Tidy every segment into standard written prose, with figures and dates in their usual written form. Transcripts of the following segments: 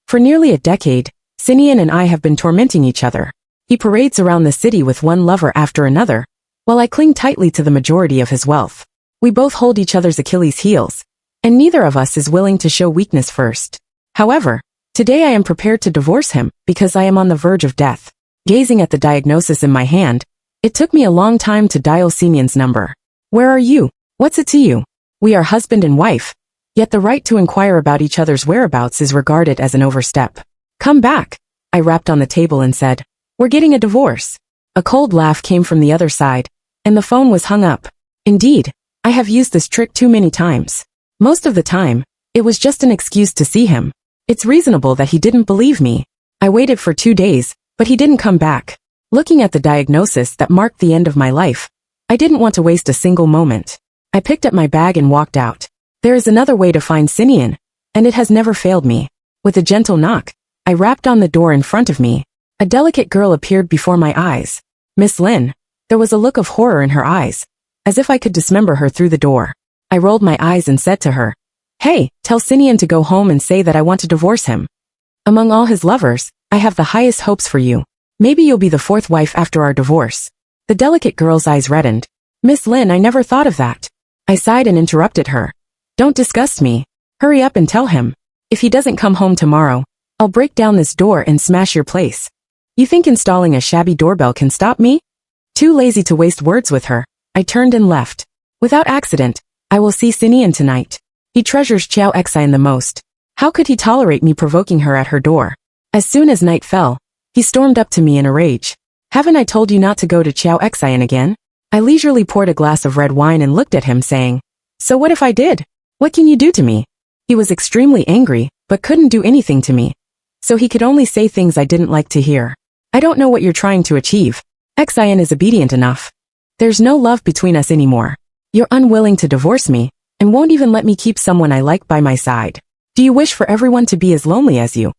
For nearly a decade, Si Nian and I have been tormenting each other. He parades around the city with one lover after another, while I cling tightly to the majority of his wealth. We both hold each other's Achilles' heels, and neither of us is willing to show weakness first. However, today I am prepared to divorce him because I am on the verge of death. Gazing at the diagnosis in my hand, it took me a long time to dial Si Nian's number. Where are you? What's it to you? We are husband and wife, yet the right to inquire about each other's whereabouts is regarded as an overstep. Come back, I rapped on the table and said. We're getting a divorce. A cold laugh came from the other side, and the phone was hung up. Indeed, I have used this trick too many times. Most of the time, it was just an excuse to see him. It's reasonable that he didn't believe me. I waited for 2 days, but he didn't come back. Looking at the diagnosis that marked the end of my life, I didn't want to waste a single moment. I picked up my bag and walked out. There is another way to find Si Nian, and it has never failed me. With a gentle knock, I rapped on the door in front of me. A delicate girl appeared before my eyes. Miss Lin. There was a look of horror in her eyes, as if I could dismember her through the door. I rolled my eyes and said to her, "Hey, tell Si Nian to go home and say that I want to divorce him. Among all his lovers, I have the highest hopes for you. Maybe you'll be the 4th wife after our divorce." The delicate girl's eyes reddened. "Miss Lin, I never thought of that." I sighed and interrupted her. "Don't disgust me. Hurry up and tell him. If he doesn't come home tomorrow, I'll break down this door and smash your place. You think installing a shabby doorbell can stop me?" Too lazy to waste words with her, I turned and left. Without accident, I will see Si Nian tonight. He treasures Xiao Xian the most. How could he tolerate me provoking her at her door? As soon as night fell, he stormed up to me in a rage. "Haven't I told you not to go to Xiao Xian again?" I leisurely poured a glass of red wine and looked at him saying, "So what if I did? What can you do to me?" He was extremely angry, but couldn't do anything to me. So he could only say things I didn't like to hear. "I don't know what you're trying to achieve. Xian is obedient enough. There's no love between us anymore. You're unwilling to divorce me, and won't even let me keep someone I like by my side. Do you wish for everyone to be as lonely as you?"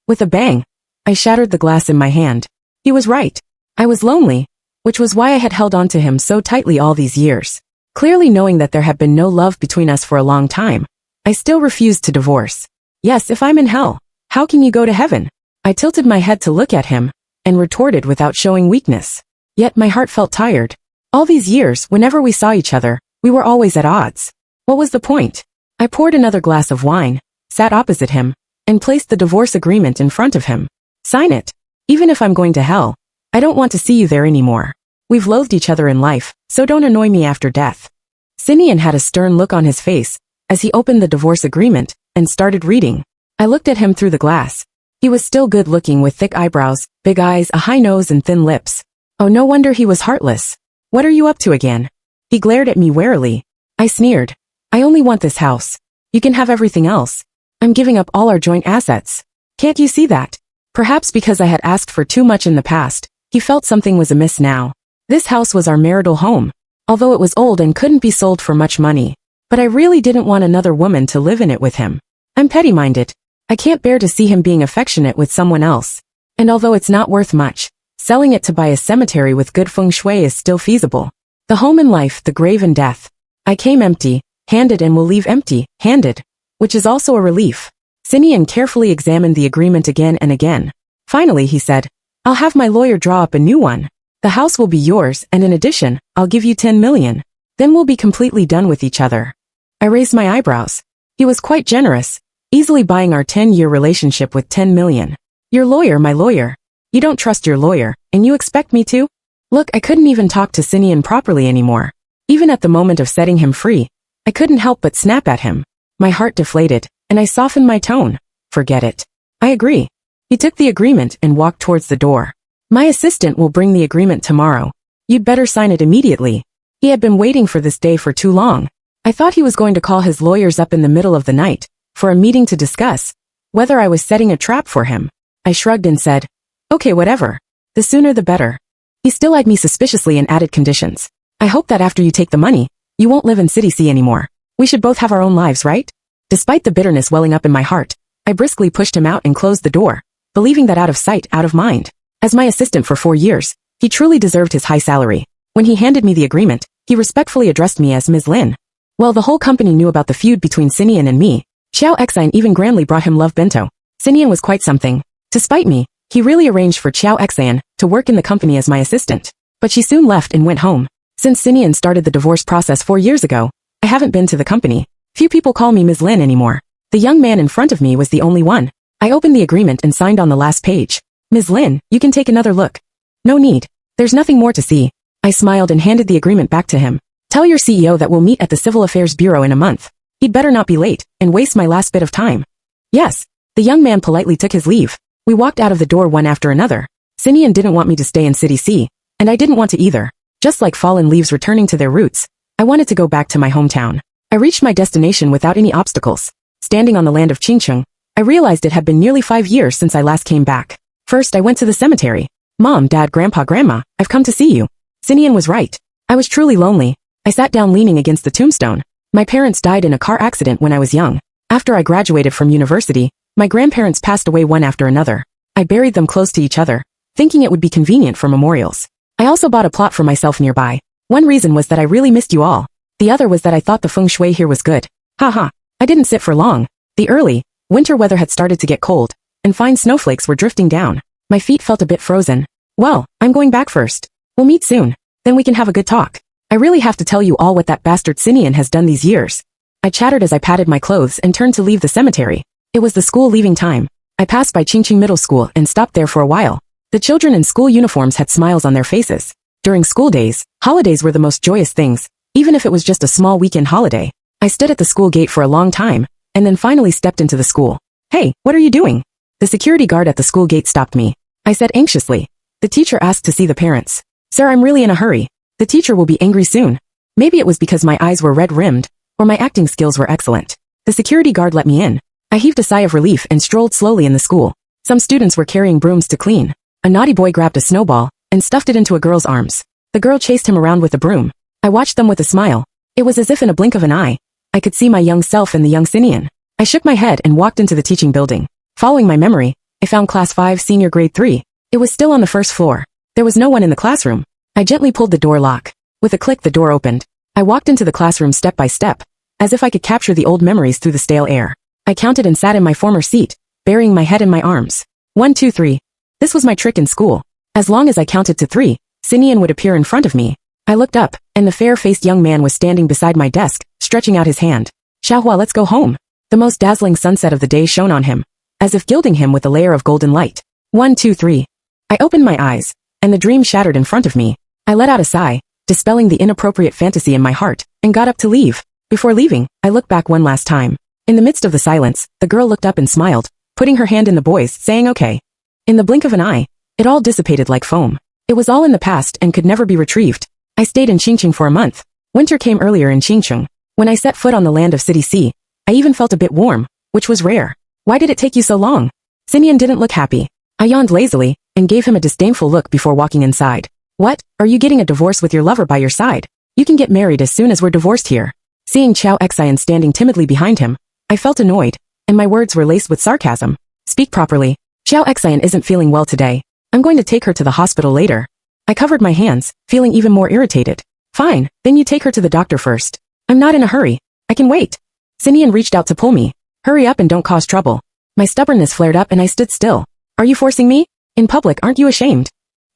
With a bang, I shattered the glass in my hand. He was right. I was lonely, which was why I had held on to him so tightly all these years. Clearly knowing that there had been no love between us for a long time, I still refused to divorce. Yes, if I'm in hell, how can you go to heaven? I tilted my head to look at him, and retorted without showing weakness. Yet my heart felt tired. All these years, whenever we saw each other, we were always at odds. What was the point? I poured another glass of wine, sat opposite him, and placed the divorce agreement in front of him. "Sign it. Even if I'm going to hell, I don't want to see you there anymore. We've loathed each other in life, so don't annoy me after death." Si Nian had a stern look on his face as he opened the divorce agreement and started reading. I looked at him through the glass. He was still good-looking with thick eyebrows, big eyes, a high nose and thin lips. Oh, no wonder he was heartless. "What are you up to again?" He glared at me warily. I sneered. "I only want this house. You can have everything else. I'm giving up all our joint assets. Can't you see that?" Perhaps because I had asked for too much in the past, he felt something was amiss now. This house was our marital home, although it was old and couldn't be sold for much money. But I really didn't want another woman to live in it with him. I'm petty-minded. I can't bear to see him being affectionate with someone else. And although it's not worth much, selling it to buy a cemetery with good feng shui is still feasible. The home and life, the grave and death. I came empty-handed and will leave empty-handed, which is also a relief. Si Nian carefully examined the agreement again and again. Finally he said, "I'll have my lawyer draw up a new one. The house will be yours, and in addition, I'll give you 10 million. Then we'll be completely done with each other." I raised my eyebrows. He was quite generous, easily buying our 10-year relationship with 10 million. "Your lawyer, my lawyer. You don't trust your lawyer, and you expect me to?" Look, I couldn't even talk to Si Nian properly anymore. Even at the moment of setting him free, I couldn't help but snap at him. My heart deflated, and I softened my tone. "Forget it. I agree." He took the agreement and walked towards the door. "My assistant will bring the agreement tomorrow. You'd better sign it immediately." He had been waiting for this day for too long. I thought he was going to call his lawyers up in the middle of the night, for a meeting to discuss whether I was setting a trap for him. I shrugged and said, "Okay, whatever. The sooner the better." He still eyed me suspiciously and added conditions. "I hope that after you take the money, you won't live in City C anymore. We should both have our own lives, right?" Despite the bitterness welling up in my heart, I briskly pushed him out and closed the door, believing that out of sight, out of mind. As my assistant for 4 years, he truly deserved his high salary. When he handed me the agreement, he respectfully addressed me as Ms. Lin. Well, the whole company knew about the feud between Si Nian and me. Xiao Xian even grandly brought him love bento. Si Nian was quite something. To spite me, he really arranged for Xiao Xian to work in the company as my assistant. But she soon left and went home. Since Si Nian started the divorce process 4 years ago, I haven't been to the company. Few people call me Ms. Lin anymore. The young man in front of me was the only one. I opened the agreement and signed on the last page. Ms. Lin, you can take another look. No need. There's nothing more to see. I smiled and handed the agreement back to him. Tell your CEO that we'll meet at the Civil Affairs Bureau in a month. He'd better not be late and waste my last bit of time. Yes. The young man politely took his leave. We walked out of the door one after another. Si Nian didn't want me to stay in City C, and I didn't want to either. Just like fallen leaves returning to their roots, I wanted to go back to my hometown. I reached my destination without any obstacles. Standing on the land of Qingcheng, I realized it had been nearly 5 years since I last came back. First, I went to the cemetery. Mom, Dad, Grandpa, Grandma, I've come to see you. Si Nian was right. I was truly lonely. I sat down leaning against the tombstone. My parents died in a car accident when I was young. After I graduated from university, my grandparents passed away one after another. I buried them close to each other, thinking it would be convenient for memorials. I also bought a plot for myself nearby. One reason was that I really missed you all. The other was that I thought the feng shui here was good. Haha. I didn't sit for long. The early, winter weather had started to get cold, and fine snowflakes were drifting down. My feet felt a bit frozen. Well, I'm going back first. We'll meet soon. Then we can have a good talk. I really have to tell you all what that bastard Si Nian has done these years. I chattered as I patted my clothes and turned to leave the cemetery. It was the school leaving time. I passed by Qingqing Middle School and stopped there for a while. The children in school uniforms had smiles on their faces. During school days, holidays were the most joyous things, even if it was just a small weekend holiday. I stood at the school gate for a long time, and then finally stepped into the school. Hey, what are you doing? The security guard at the school gate stopped me. I said anxiously. The teacher asked to see the parents. Sir, I'm really in a hurry. The teacher will be angry soon. Maybe it was because my eyes were red-rimmed, or my acting skills were excellent. The security guard let me in. I heaved a sigh of relief and strolled slowly in the school. Some students were carrying brooms to clean. A naughty boy grabbed a snowball and stuffed it into a girl's arms. The girl chased him around with the broom. I watched them with a smile. It was as if in a blink of an eye, I could see my young self and the young Si Nian. I shook my head and walked into the teaching building. Following my memory, I found Class 5 Senior Grade 3. It was still on the first floor. There was no one in the classroom. I gently pulled the door lock. With a click, the door opened. I walked into the classroom step by step, as if I could capture the old memories through the stale air. I counted and sat in my former seat, burying my head in my arms. 1, 2, 3. This was my trick in school. As long as I counted to 3, Si Nian would appear in front of me. I looked up, and the fair-faced young man was standing beside my desk, stretching out his hand. Xiaohua, let's go home. The most dazzling sunset of the day shone on him, as if gilding him with a layer of golden light. 1, 2, 3. I opened my eyes, and the dream shattered in front of me. I let out a sigh, dispelling the inappropriate fantasy in my heart, and got up to leave. Before leaving, I looked back one last time. In the midst of the silence, the girl looked up and smiled, putting her hand in the boy's, saying okay. In the blink of an eye, it all dissipated like foam. It was all in the past and could never be retrieved. I stayed in Qingcheng for a month. Winter came earlier in Qingcheng. When I set foot on the land of City C, I even felt a bit warm, which was rare. Why did it take you so long? Si Nian didn't look happy. I yawned lazily, and gave him a disdainful look before walking inside. What? Are you getting a divorce with your lover by your side? You can get married as soon as we're divorced here. Seeing Xiao Xian standing timidly behind him, I felt annoyed, and my words were laced with sarcasm. Speak properly. Xiao Xian isn't feeling well today. I'm going to take her to the hospital later. I covered my hands, feeling even more irritated. Fine, then you take her to the doctor first. I'm not in a hurry. I can wait. Si Nian reached out to pull me. Hurry up and don't cause trouble. My stubbornness flared up and I stood still. Are you forcing me? In public, aren't you ashamed?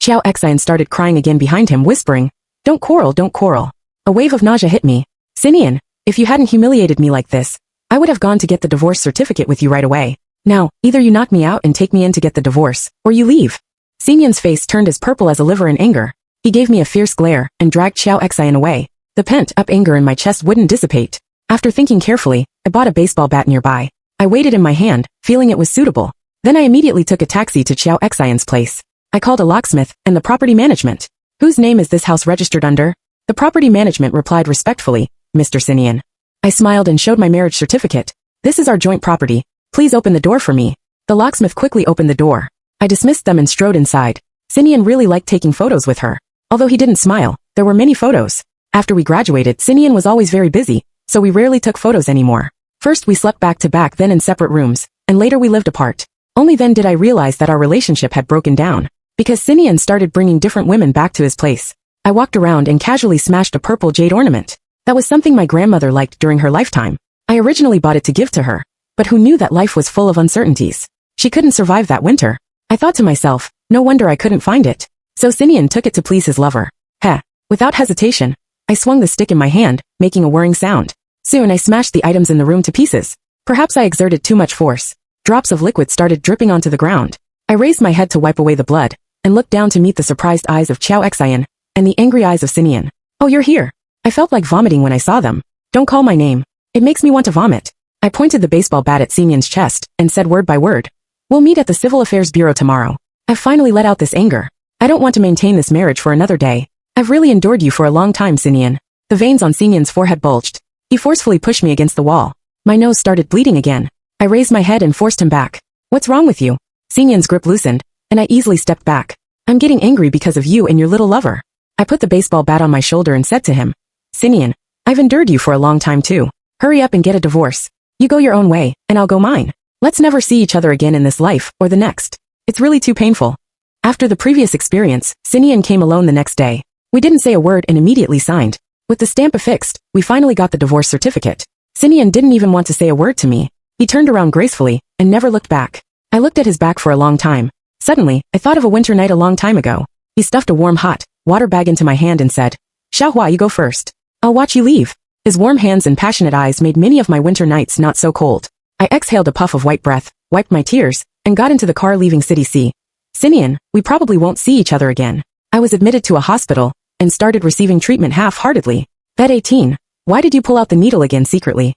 Xiao Xian started crying again behind him, whispering, Don't quarrel, don't quarrel. A wave of nausea hit me. Si Nian, if you hadn't humiliated me like this, I would have gone to get the divorce certificate with you right away. Now, either you knock me out and take me in to get the divorce, or you leave. Si Nian's face turned as purple as a liver in anger. He gave me a fierce glare and dragged Xiao Xian away. The pent-up anger in my chest wouldn't dissipate. After thinking carefully, I bought a baseball bat nearby. I weighed it in my hand, feeling it was suitable. Then I immediately took a taxi to Xiao Xian's place. I called a locksmith and the property management. Whose name is this house registered under? The property management replied respectfully, Mr. Si Nian. I smiled and showed my marriage certificate. This is our joint property. Please open the door for me. The locksmith quickly opened the door. I dismissed them and strode inside. Si Nian really liked taking photos with her. Although he didn't smile, there were many photos. After we graduated, Si Nian was always very busy, so we rarely took photos anymore. First we slept back to back, then in separate rooms, and later we lived apart. Only then did I realize that our relationship had broken down, because Si Nian started bringing different women back to his place. I walked around and casually smashed a purple jade ornament. That was something my grandmother liked during her lifetime. I originally bought it to give to her, but who knew that life was full of uncertainties. She couldn't survive that winter. I thought to myself, no wonder I couldn't find it. So Si Nian took it to please his lover. Heh. Without hesitation, I swung the stick in my hand, making a whirring sound. Soon I smashed the items in the room to pieces. Perhaps I exerted too much force. Drops of liquid started dripping onto the ground. I raised my head to wipe away the blood, and looked down to meet the surprised eyes of Chao Xian, and the angry eyes of Si Nian. Oh, you're here. I felt like vomiting when I saw them. Don't call my name. It makes me want to vomit. I pointed the baseball bat at Si Nian's chest, and said word by word. We'll meet at the Civil Affairs Bureau tomorrow. I've finally let out this anger. I don't want to maintain this marriage for another day. I've really endured you for a long time, Si Nian. The veins on Si Nian's forehead bulged. He forcefully pushed me against the wall. My nose started bleeding again. I raised my head and forced him back. What's wrong with you? Si Nian's grip loosened, and I easily stepped back. I'm getting angry because of you and your little lover. I put the baseball bat on my shoulder and said to him, Si Nian, I've endured you for a long time too. Hurry up and get a divorce. You go your own way, and I'll go mine. Let's never see each other again in this life or the next. It's really too painful. After the previous experience, Si Nian came alone the next day. We didn't say a word and immediately signed. With the stamp affixed, we finally got the divorce certificate. Si Nian didn't even want to say a word to me. He turned around gracefully and never looked back. I looked at his back for a long time. Suddenly, I thought of a winter night a long time ago. He stuffed a warm hot water bag into my hand and said, Xiaohua, you go first. I'll watch you leave. His warm hands and passionate eyes made many of my winter nights not so cold. I exhaled a puff of white breath, wiped my tears, and got into the car leaving City C. Si Nian, we probably won't see each other again. I was admitted to a hospital and started receiving treatment half-heartedly. Bed 18. Why did you pull out the needle again secretly?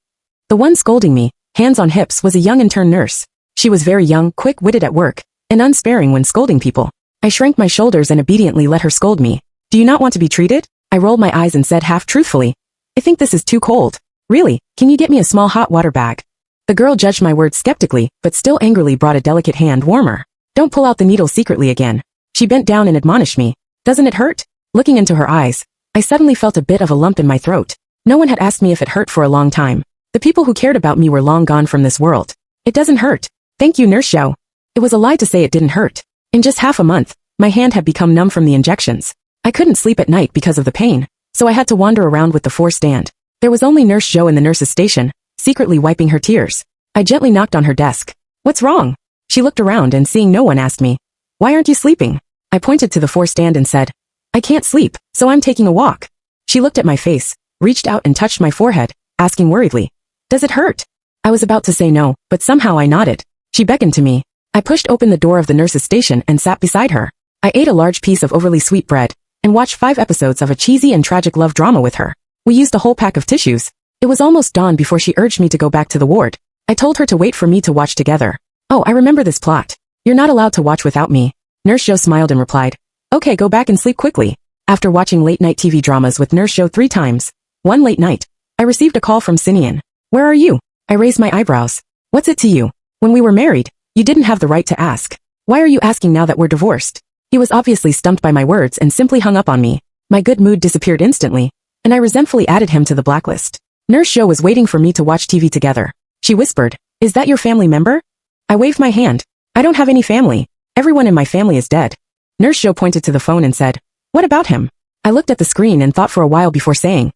The one scolding me, hands on hips, was a young intern nurse. She was very young, quick-witted at work, and unsparing when scolding people. I shrank my shoulders and obediently let her scold me. Do you not want to be treated? I rolled my eyes and said half-truthfully, I think this is too cold. Really, can you get me a small hot water bag? The girl judged my words skeptically, but still angrily brought a delicate hand warmer. Don't pull out the needle secretly again. She bent down and admonished me. Doesn't it hurt? Looking into her eyes, I suddenly felt a bit of a lump in my throat. No one had asked me if it hurt for a long time. The people who cared about me were long gone from this world. It doesn't hurt. Thank you, Nurse Xiao. It was a lie to say it didn't hurt. In just half a month, my hand had become numb from the injections. I couldn't sleep at night because of the pain, so I had to wander around with the four-stand. There was only Nurse Zhou in the nurse's station, secretly wiping her tears. I gently knocked on her desk. What's wrong? She looked around and seeing no one asked me, why aren't you sleeping? I pointed to the four-stand and said, I can't sleep, so I'm taking a walk. She looked at my face, reached out and touched my forehead, asking worriedly, does it hurt? I was about to say no, but somehow I nodded. She beckoned to me. I pushed open the door of the nurse's station and sat beside her. I ate a large piece of overly sweet bread and watched 5 episodes of a cheesy and tragic love drama with her. We used a whole pack of tissues. It was almost dawn before she urged me to go back to the ward. I told her to wait for me to watch together. Oh, I remember this plot. You're not allowed to watch without me. Nurse Zhou smiled and replied, okay, go back and sleep quickly. After watching late-night TV dramas with Nurse Zhou 3 times, one late night, I received a call from Si Nian. Where are you? I raised my eyebrows. What's it to you? When we were married, you didn't have the right to ask. Why are you asking now that we're divorced? He was obviously stumped by my words and simply hung up on me. My good mood disappeared instantly, and I resentfully added him to the blacklist. Nurse Zhou was waiting for me to watch TV together. She whispered, is that your family member? I waved my hand. I don't have any family. Everyone in my family is dead. Nurse Zhou pointed to the phone and said, what about him? I looked at the screen and thought for a while before saying,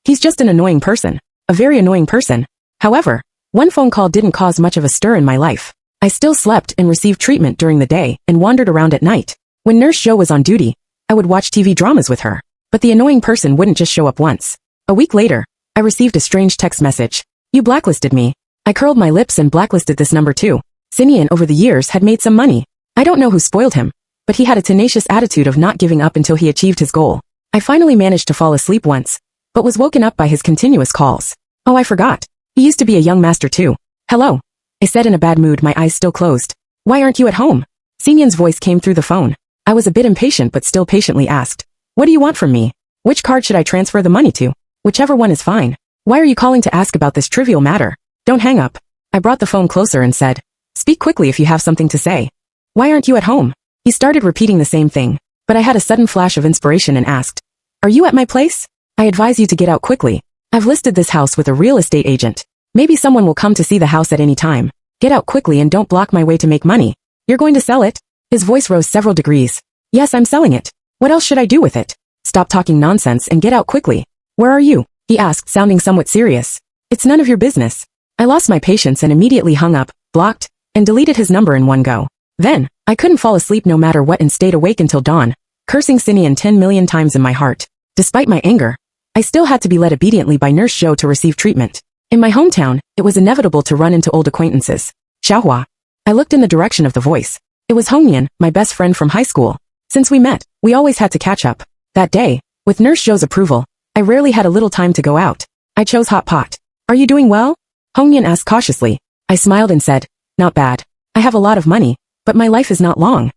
he's just an annoying person. A very annoying person. However, one phone call didn't cause much of a stir in my life. I still slept and received treatment during the day and wandered around at night. When Nurse Zhou was on duty, I would watch TV dramas with her. But the annoying person wouldn't just show up once. A week later, I received a strange text message. You blacklisted me. I curled my lips and blacklisted this number too. Si Nian over the years had made some money. I don't know who spoiled him, but he had a tenacious attitude of not giving up until he achieved his goal. I finally managed to fall asleep once, but was woken up by his continuous calls. Oh, I forgot. He used to be a young master too. Hello. I said in a bad mood, my eyes still closed. Why aren't you at home? Si Nian's voice came through the phone. I was a bit impatient but still patiently asked, what do you want from me? Which card should I transfer the money to? Whichever one is fine. Why are you calling to ask about this trivial matter? Don't hang up. I brought the phone closer and said, speak quickly if you have something to say. Why aren't you at home? He started repeating the same thing, but I had a sudden flash of inspiration and asked, are you at my place? I advise you to get out quickly. I've listed this house with a real estate agent. Maybe someone will come to see the house at any time. Get out quickly and don't block my way to make money. You're going to sell it? His voice rose several degrees. Yes, I'm selling it. What else should I do with it? Stop talking nonsense and get out quickly. Where are you? He asked, sounding somewhat serious. It's none of your business. I lost my patience and immediately hung up, blocked, and deleted his number in one go. Then, I couldn't fall asleep no matter what and stayed awake until dawn, cursing Si Nian 10 million times in my heart. Despite my anger, I still had to be led obediently by Nurse Zhou to receive treatment. In my hometown, it was inevitable to run into old acquaintances. Xiaohua. I looked in the direction of the voice. It was Nian, my best friend from high school. Since we met, we always had to catch up. That day, with Nurse Zhou's approval, I rarely had a little time to go out. I chose hot pot. Are you doing well? Nian asked cautiously. I smiled and said, not bad. I have a lot of money, but my life is not long.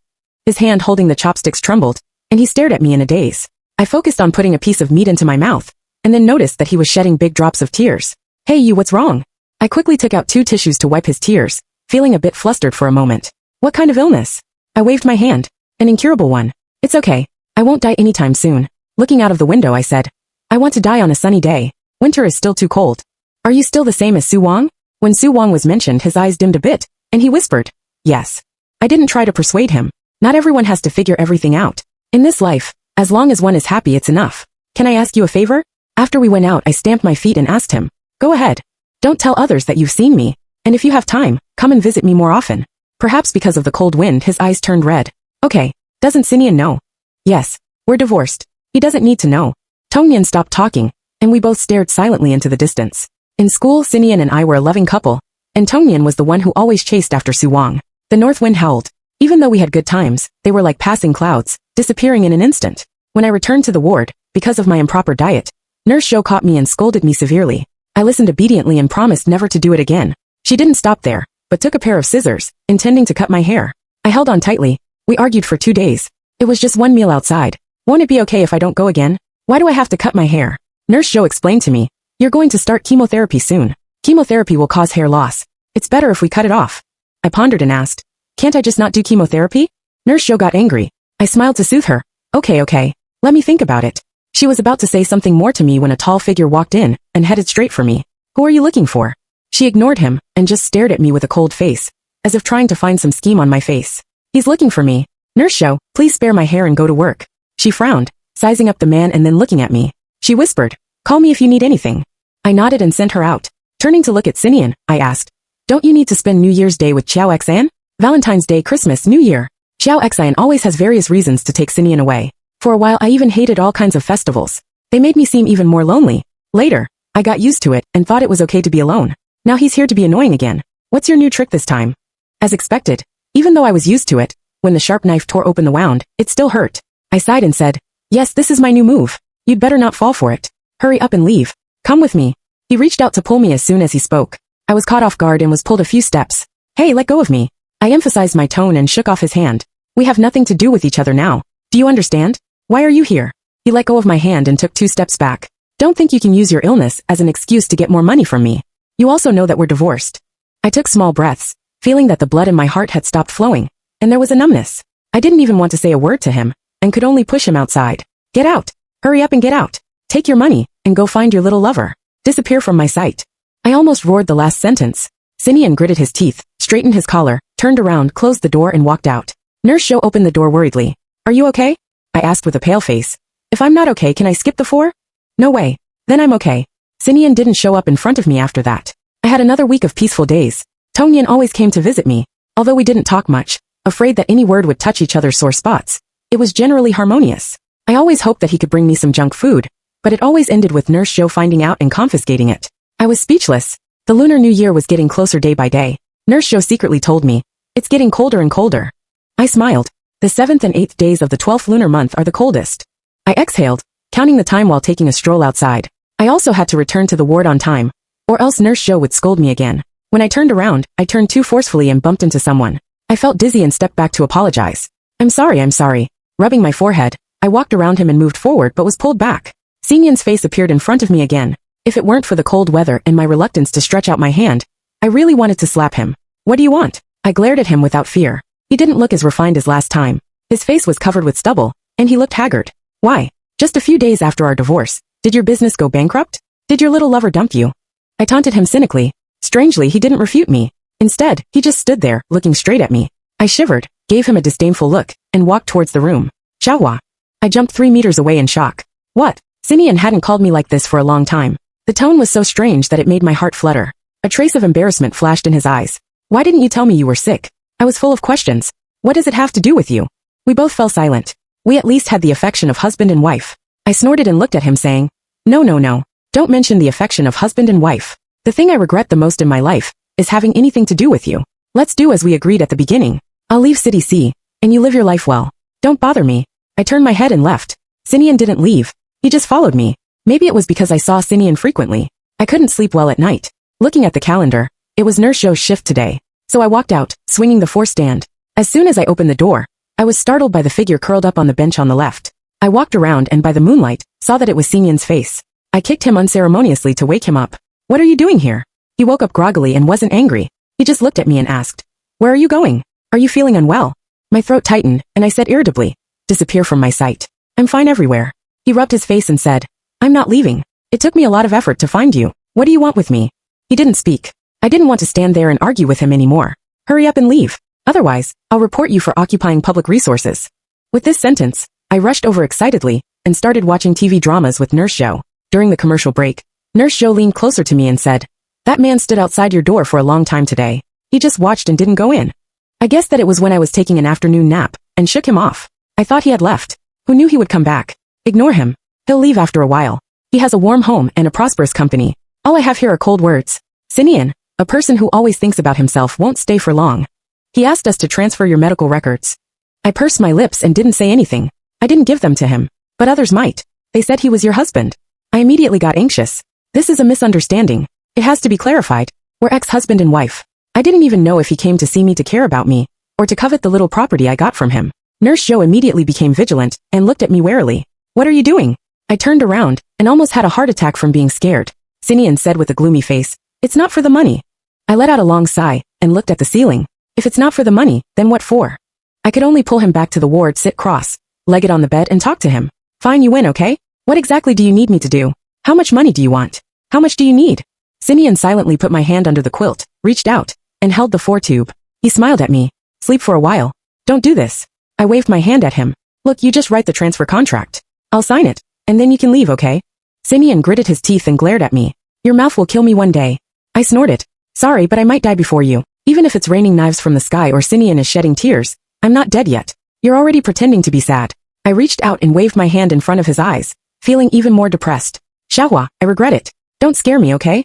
His hand holding the chopsticks trembled, and he stared at me in a daze. I focused on putting a piece of meat into my mouth, and then noticed that he was shedding big drops of tears. Hey you, what's wrong? I quickly took out 2 tissues to wipe his tears, feeling a bit flustered for a moment. What kind of illness? I waved my hand. An incurable one. It's okay. I won't die anytime soon. Looking out of the window I said, I want to die on a sunny day. Winter is still too cold. Are you still the same as Su Wang? When Su Wang was mentioned his eyes dimmed a bit, and he whispered, yes. I didn't try to persuade him. Not everyone has to figure everything out. In this life, as long as one is happy it's enough. Can I ask you a favor? After we went out I stamped my feet and asked him, go ahead. Don't tell others that you've seen me, and if you have time, come and visit me more often. Perhaps because of the cold wind his eyes turned red. Okay, doesn't Si Nian know? Yes, we're divorced. He doesn't need to know. Nian stopped talking, and we both stared silently into the distance. In school Si Nian and I were a loving couple, and Nian was the one who always chased after Su Wang. The north wind howled. Even though we had good times, they were like passing clouds, disappearing in an instant. When I returned to the ward, because of my improper diet, Nurse Zhou caught me and scolded me severely. I listened obediently and promised never to do it again. She didn't stop there, but took a pair of scissors, intending to cut my hair. I held on tightly. We argued for 2 days. It was just one meal outside. Won't it be okay if I don't go again? Why do I have to cut my hair? Nurse Zhou explained to me. You're going to start chemotherapy soon. Chemotherapy will cause hair loss. It's better if we cut it off. I pondered and asked, can't I just not do chemotherapy? Nurse Zhou got angry. I smiled to soothe her. Okay. Let me think about it. She was about to say something more to me when a tall figure walked in and headed straight for me. Who are you looking for? She ignored him and just stared at me with a cold face, as if trying to find some scheme on my face. He's looking for me. Nurse Zhou, please spare my hair and go to work. She frowned, sizing up the man and then looking at me. She whispered, call me if you need anything. I nodded and sent her out. Turning to look at Si Nian, I asked, don't you need to spend New Year's Day with Xiao Xan? Valentine's Day, Christmas, New Year. Xiao Xan always has various reasons to take Si Nian away. For a while I even hated all kinds of festivals. They made me seem even more lonely. Later, I got used to it and thought it was okay to be alone. Now he's here to be annoying again. What's your new trick this time? As expected, even though I was used to it, when the sharp knife tore open the wound, it still hurt. I sighed and said, yes, this is my new move. You'd better not fall for it. Hurry up and leave. Come with me. He reached out to pull me as soon as he spoke. I was caught off guard and was pulled a few steps. Hey, let go of me. I emphasized my tone and shook off his hand. We have nothing to do with each other now. Do you understand? Why are you here? He let go of my hand and took 2 steps back. Don't think you can use your illness as an excuse to get more money from me. You also know that we're divorced. I took small breaths, feeling that the blood in my heart had stopped flowing, and there was a numbness. I didn't even want to say a word to him, and could only push him outside. Get out. Hurry up and get out. Take your money, and go find your little lover. Disappear from my sight. I almost roared the last sentence. Si Nian gritted his teeth, straightened his collar, turned around, closed the door and walked out. Nurse Zhou opened the door worriedly. Are you okay? I asked with a pale face. If I'm not okay, can I skip the 4? No way. Then I'm okay. Si Nian didn't show up in front of me after that. I had another week of peaceful days. Nian always came to visit me. Although we didn't talk much, afraid that any word would touch each other's sore spots, it was generally harmonious. I always hoped that he could bring me some junk food, but it always ended with Nurse Zhou finding out and confiscating it. I was speechless. The Lunar New Year was getting closer day by day. Nurse Zhou secretly told me, it's getting colder and colder. I smiled. The 7th and 8th days of the 12th lunar month are the coldest. I exhaled, counting the time while taking a stroll outside. I also had to return to the ward on time, or else Nurse Zhou would scold me again. When I turned around, I turned too forcefully and bumped into someone. I felt dizzy and stepped back to apologize. I'm sorry. Rubbing my forehead, I walked around him and moved forward but was pulled back. Si Nian's face appeared in front of me again. If it weren't for the cold weather and my reluctance to stretch out my hand, I really wanted to slap him. What do you want? I glared at him without fear. He didn't look as refined as last time. His face was covered with stubble, and he looked haggard. Why? Just a few days after our divorce, did your business go bankrupt? Did your little lover dump you? I taunted him cynically. Strangely, he didn't refute me. Instead, he just stood there, looking straight at me. I shivered, gave him a disdainful look, and walked towards the room. Xiaohua. I jumped 3 meters away in shock. What? Si Nian hadn't called me like this for a long time. The tone was so strange that it made my heart flutter. A trace of embarrassment flashed in his eyes. Why didn't you tell me you were sick? I was full of questions. What does it have to do with you? We both fell silent. We at least had the affection of husband and wife. I snorted and looked at him saying, No, no, no. Don't mention the affection of husband and wife. The thing I regret the most in my life is having anything to do with you. Let's do as we agreed at the beginning. I'll leave City C, and you live your life well. Don't bother me. I turned my head and left. Si Nian didn't leave. He just followed me. Maybe it was because I saw Si Nian frequently. I couldn't sleep well at night. Looking at the calendar, it was Nurse Zhou's shift today. So I walked out, swinging the force stand. As soon as I opened the door, I was startled by the figure curled up on the bench on the left. I walked around and by the moonlight, saw that it was Si Nian's face. I kicked him unceremoniously to wake him up. What are you doing here? He woke up groggily and wasn't angry. He just looked at me and asked, Where are you going? Are you feeling unwell? My throat tightened, and I said irritably, Disappear from my sight. I'm fine everywhere. He rubbed his face and said, I'm not leaving. It took me a lot of effort to find you. What do you want with me? He didn't speak. I didn't want to stand there and argue with him anymore. Hurry up and leave. Otherwise, I'll report you for occupying public resources. With this sentence, I rushed over excitedly and started watching TV dramas with Nurse Zhou. During the commercial break, Nurse Zhou leaned closer to me and said, That man stood outside your door for a long time today. He just watched and didn't go in. I guessed that it was when I was taking an afternoon nap and shook him off. I thought he had left. Who knew he would come back? Ignore him. He'll leave after a while. He has a warm home and a prosperous company. All I have here are cold words. Si Nian, a person who always thinks about himself won't stay for long. He asked us to transfer your medical records. I pursed my lips and didn't say anything. I didn't give them to him. But others might. They said he was your husband. I immediately got anxious. This is a misunderstanding. It has to be clarified. We're ex-husband and wife. I didn't even know if he came to see me to care about me, or to covet the little property I got from him. Nurse Zhou immediately became vigilant and looked at me warily. What are you doing? I turned around and almost had a heart attack from being scared. Si Nian said with a gloomy face, It's not for the money. I let out a long sigh and looked at the ceiling. If it's not for the money, then what for? I could only pull him back to the ward, sit cross-legged on the bed and talk to him. Fine, you win, okay? What exactly do you need me to do? How much money do you want? How much do you need? Si Nian silently put my hand under the quilt, reached out, and held the 4-tube. He smiled at me. Sleep for a while. Don't do this. I waved my hand at him. Look, you just write the transfer contract. I'll sign it, and then you can leave, okay? Si Nian gritted his teeth and glared at me. Your mouth will kill me one day. I snorted. Sorry, but I might die before you. Even if it's raining knives from the sky or Si Nian is shedding tears, I'm not dead yet. You're already pretending to be sad. I reached out and waved my hand in front of his eyes, feeling even more depressed. Xiaohua, I regret it. Don't scare me, okay?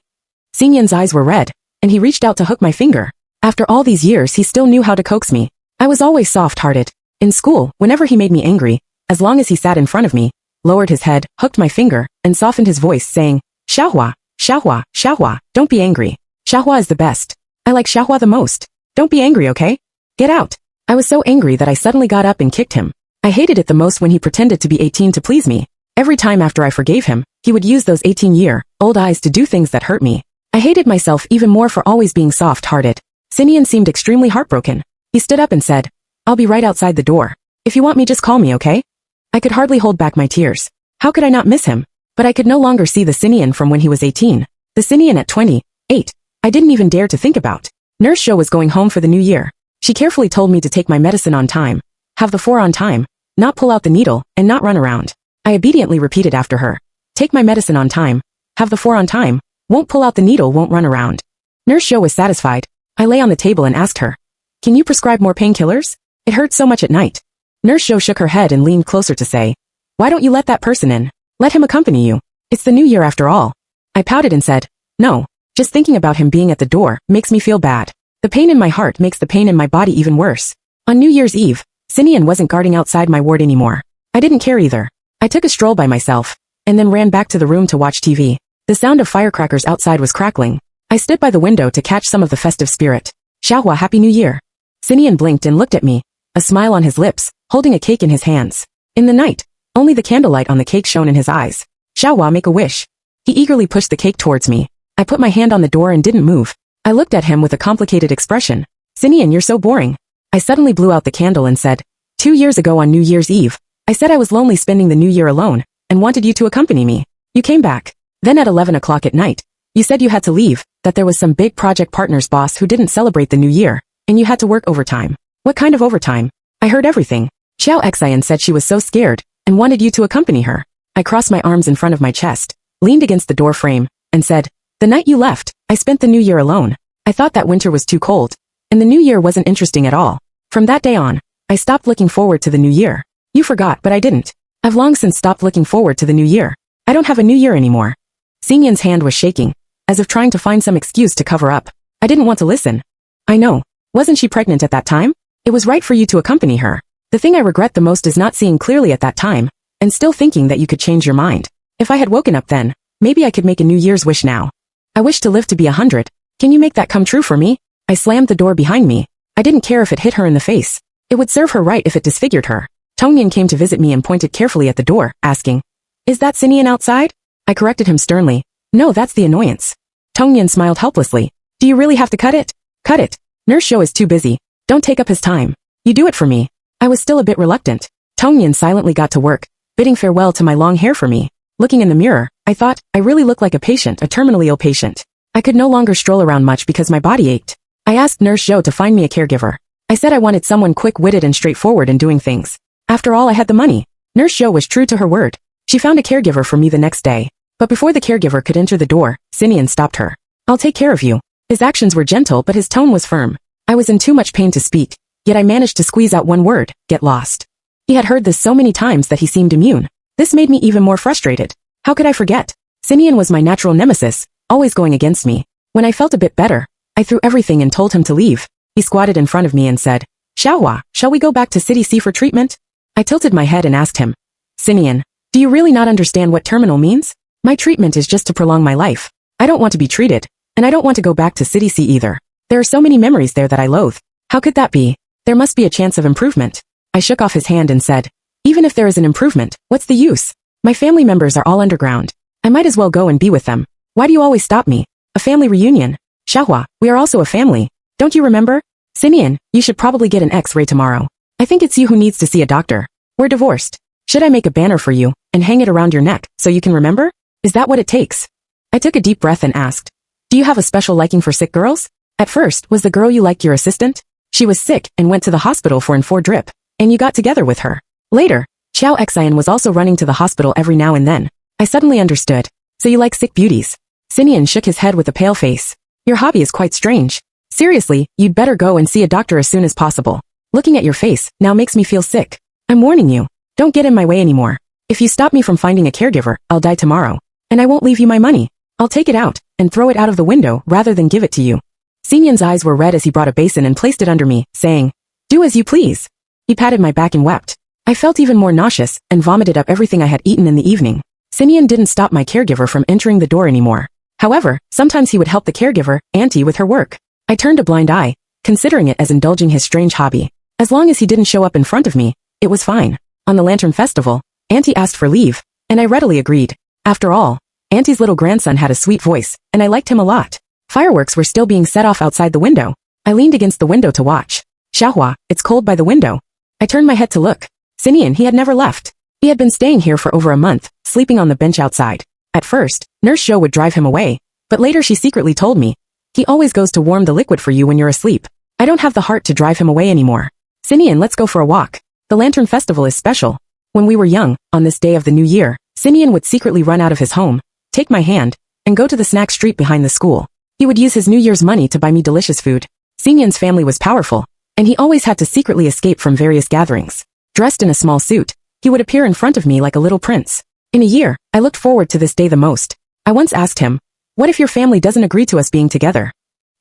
Si Nian's eyes were red, and he reached out to hook my finger. After all these years, he still knew how to coax me. I was always soft-hearted. In school, whenever he made me angry, as long as he sat in front of me, lowered his head, hooked my finger, and softened his voice, saying, Xiaohua, Xiaohua, Xiaohua, don't be angry. Xiaohua is the best. I like Xiaohua the most. Don't be angry, okay? Get out. I was so angry that I suddenly got up and kicked him. I hated it the most when he pretended to be 18 to please me. Every time after I forgave him, he would use those 18-year-old eyes to do things that hurt me. I hated myself even more for always being soft-hearted. Si Nian seemed extremely heartbroken. He stood up and said, I'll be right outside the door. If you want me, just call me, okay? I could hardly hold back my tears. How could I not miss him? But I could no longer see the Si Nian from when he was 18. The Si Nian at 28. I didn't even dare to think about. Nurse Zhou was going home for the new year. She carefully told me to take my medicine on time, have the 4 on time, not pull out the needle, and not run around. I obediently repeated after her. Take my medicine on time, have the 4 on time, won't pull out the needle, won't run around. Nurse Zhou was satisfied. I lay on the table and asked her, Can you prescribe more painkillers? It hurts so much at night. Nurse Zhou shook her head and leaned closer to say, Why don't you let that person in? Let him accompany you. It's the new year after all. I pouted and said, No, just thinking about him being at the door makes me feel bad. The pain in my heart makes the pain in my body even worse. On New Year's Eve, Si Nian wasn't guarding outside my ward anymore. I didn't care either. I took a stroll by myself, and then ran back to the room to watch TV. The sound of firecrackers outside was crackling. I stood by the window to catch some of the festive spirit. Xiaohua, Happy New Year. Si Nian blinked and looked at me, a smile on his lips, holding a cake in his hands. In the night, only the candlelight on the cake shone in his eyes. Xiaohua, make a wish. He eagerly pushed the cake towards me. I put my hand on the door and didn't move. I looked at him with a complicated expression. Si Nian, you're so boring. I suddenly blew out the candle and said, 2 years ago on New Year's Eve, I said I was lonely spending the new year alone, and wanted you to accompany me. You came back. Then at 11 o'clock at night, you said you had to leave, that there was some big project partner's boss who didn't celebrate the new year, and you had to work overtime. What kind of overtime? I heard everything. Xiao Xian said she was so scared, and wanted you to accompany her. I crossed my arms in front of my chest, leaned against the door frame, and said, The night you left, I spent the new year alone. I thought that winter was too cold, and the new year wasn't interesting at all. From that day on, I stopped looking forward to the new year. You forgot, but I didn't. I've long since stopped looking forward to the new year. I don't have a new year anymore. Si Nian's hand was shaking, as if trying to find some excuse to cover up. I didn't want to listen. I know. Wasn't she pregnant at that time? It was right for you to accompany her. The thing I regret the most is not seeing clearly at that time, and still thinking that you could change your mind. If I had woken up then, maybe I could make a New Year's wish now. I wish to live to be 100. Can you make that come true for me? I slammed the door behind me. I didn't care if it hit her in the face. It would serve her right if it disfigured her. Nian came to visit me and pointed carefully at the door, asking, "Is that Si Nian outside?" I corrected him sternly. "No, that's the annoyance." Nian smiled helplessly. "Do you really have to cut it?" "Cut it. Nurse Show is too busy. Don't take up his time. You do it for me." I was still a bit reluctant. Nian silently got to work, bidding farewell to my long hair for me. Looking in the mirror, I thought, I really looked like a patient, a terminally ill patient. I could no longer stroll around much because my body ached. I asked Nurse Zhou to find me a caregiver. I said I wanted someone quick-witted and straightforward in doing things. After all, I had the money. Nurse Zhou was true to her word. She found a caregiver for me the next day. But before the caregiver could enter the door, Si Nian stopped her. "I'll take care of you." His actions were gentle, but his tone was firm. I was in too much pain to speak, yet I managed to squeeze out one word: get lost. He had heard this so many times that he seemed immune. This made me even more frustrated. How could I forget? Si Nian was my natural nemesis, always going against me. When I felt a bit better, I threw everything and told him to leave. He squatted in front of me and said, "Xiaohua, shall we go back to City C for treatment?" I tilted my head and asked him, "Si Nian, do you really not understand what terminal means? My treatment is just to prolong my life. I don't want to be treated, and I don't want to go back to City C either. There are so many memories there that I loathe. How could that be? There must be a chance of improvement." I shook off his hand and said, "Even if there is an improvement, what's the use? My family members are all underground. I might as well go and be with them. Why do you always stop me? A family reunion. Xiaohua, we are also a family. Don't you remember? Si Nian, you should probably get an X-ray tomorrow. I think it's you who needs to see a doctor. We're divorced. Should I make a banner for you and hang it around your neck so you can remember? Is that what it takes?" I took a deep breath and asked, "Do you have a special liking for sick girls? At first, was the girl you liked your assistant? She was sick and went to the hospital for an 4 drip, and you got together with her. Later, Xiao Xian was also running to the hospital every now and then. I suddenly understood. So you like sick beauties?" Si Nian shook his head with a pale face. "Your hobby is quite strange. Seriously, you'd better go and see a doctor as soon as possible. Looking at your face now makes me feel sick. I'm warning you. Don't get in my way anymore. If you stop me from finding a caregiver, I'll die tomorrow. And I won't leave you my money. I'll take it out and throw it out of the window rather than give it to you." Si Nian's eyes were red as he brought a basin and placed it under me, saying, "Do as you please." He patted my back and wept. I felt even more nauseous and vomited up everything I had eaten in the evening. Si Nian didn't stop my caregiver from entering the door anymore. However, sometimes he would help the caregiver, Auntie, with her work. I turned a blind eye, considering it as indulging his strange hobby. As long as he didn't show up in front of me, it was fine. On the Lantern Festival, Auntie asked for leave, and I readily agreed. After all, Auntie's little grandson had a sweet voice, and I liked him a lot. Fireworks were still being set off outside the window. I leaned against the window to watch. "Xiaohua, it's cold by the window." I turned my head to look. Si Nian, he had never left. He had been staying here for over a month, sleeping on the bench outside. At first, Nurse Zhou would drive him away, but later she secretly told me, "He always goes to warm the liquid for you when you're asleep." I don't have the heart to drive him away anymore. "Si Nian, let's go for a walk. The Lantern Festival is special." When we were young, on this day of the new year, Si Nian would secretly run out of his home, take my hand, and go to the snack street behind the school. He would use his New Year's money to buy me delicious food. Si Nian's family was powerful, and he always had to secretly escape from various gatherings. Dressed in a small suit, he would appear in front of me like a little prince. In a year, I looked forward to this day the most. I once asked him, "What if your family doesn't agree to us being together?"